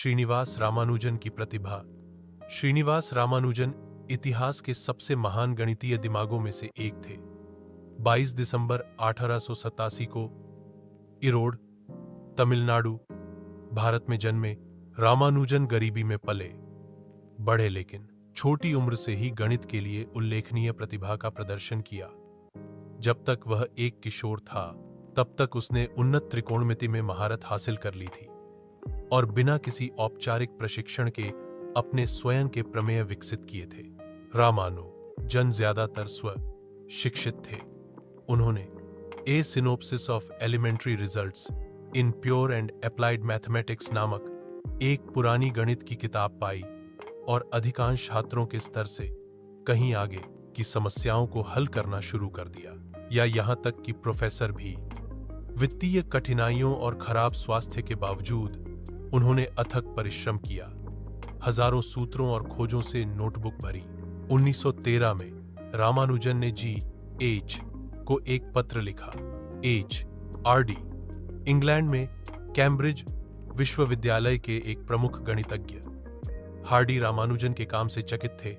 श्रीनिवास रामानुजन की प्रतिभा। श्रीनिवास रामानुजन इतिहास के सबसे महान गणितीय दिमागों में से एक थे। 22 दिसंबर 1887 को इरोड, तमिलनाडु, भारत में जन्मे रामानुजन गरीबी में पले बढ़े, लेकिन छोटी उम्र से ही गणित के लिए उल्लेखनीय प्रतिभा का प्रदर्शन किया। जब तक वह एक किशोर था, तब तक उसने उन्नत त्रिकोणमिति में महारत हासिल कर ली थी और बिना किसी औपचारिक प्रशिक्षण के अपने स्वयं के प्रमेय विकसित किए थे। रामानुजन ज्यादातर स्व शिक्षित थे। उन्होंने A synopsis of elementary results in pure and applied mathematics नामक एक पुरानी गणित की किताब पाई और अधिकांश छात्रों के स्तर से कहीं आगे की समस्याओं को हल करना शुरू कर दिया, या यहां तक कि प्रोफेसर भी। वित्तीय कठिनाइयों और खराब स्वास्थ्य के बावजूद उन्होंने अथक परिश्रम किया, हजारों सूत्रों और खोजों से नोटबुक भरी। 1913 में रामानुजन ने G.H. को एक पत्र लिखा। H.R.D. इंग्लैंड में कैम्ब्रिज विश्वविद्यालय के एक प्रमुख गणितज्ञ। हार्डी रामानुजन के काम से चकित थे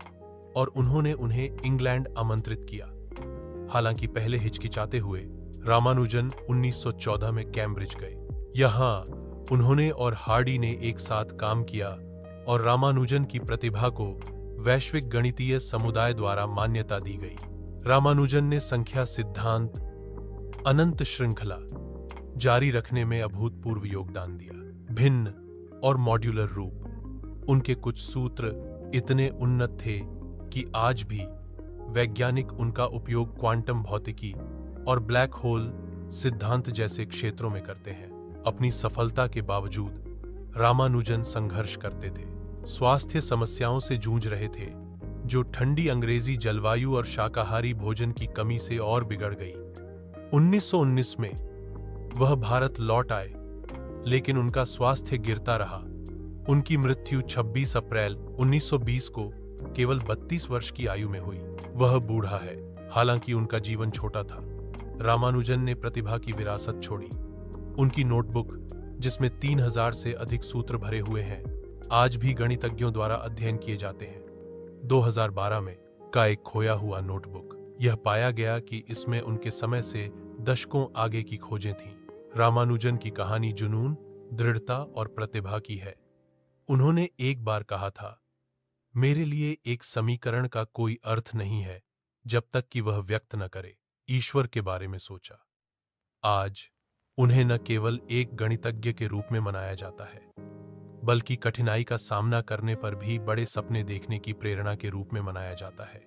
और उन्होंने उन्हें इंग्लैंड आमंत्रित किया। हालांकि पहले हिचकिचाते हुए रामानुजन 1914 में कैम्ब्रिज गए। यहां उन्होंने और हार्डी ने एक साथ काम किया और रामानुजन की प्रतिभा को वैश्विक गणितीय समुदाय द्वारा मान्यता दी गई। रामानुजन ने संख्या सिद्धांत, अनंत श्रृंखला जारी रखने में अभूतपूर्व योगदान दिया। भिन्न और मॉड्यूलर रूप। उनके कुछ सूत्र इतने उन्नत थे कि आज भी वैज्ञानिक उनका उपयोग क्वांटम भौतिकी और ब्लैक होल सिद्धांत जैसे क्षेत्रों में करते हैं। अपनी सफलता के बावजूद रामानुजन संघर्ष करते थे। स्वास्थ्य समस्याओं से जूझ रहे थे, जो ठंडी अंग्रेजी जलवायु और शाकाहारी भोजन की कमी से और बिगड़ गई। 1919 में वह भारत लौट आए, लेकिन उनका स्वास्थ्य गिरता रहा। उनकी मृत्यु 26 अप्रैल 1920 को केवल 32 वर्ष की आयु में हुई। वह बूढ़ा है, हालांकि उनका जीवन छोटा था। रामानुजन ने प्रतिभा की विरासत छोड़ी। उनकी नोटबुक, जिसमें 3000 से अधिक सूत्र भरे हुए हैं, आज भी गणितज्ञों द्वारा अध्ययन किए जाते हैं। 2012 में का एक खोया हुआ नोटबुक। यह पाया गया कि इसमें उनके समय से दशकों आगे की खोजें थीं। रामानुजन की कहानी जुनून, दृढ़ता और प्रतिभा की है। उन्होंने एक बार कहा था, मेरे लिए एक समीकरण का कोई अर्थ नहीं है जब तक कि वह व्यक्त न करे ईश्वर के बारे में सोचा। आज उन्हें न केवल एक गणितज्ञ के रूप में मनाया जाता है, बल्कि कठिनाई का सामना करने पर भी बड़े सपने देखने की प्रेरणा के रूप में मनाया जाता है।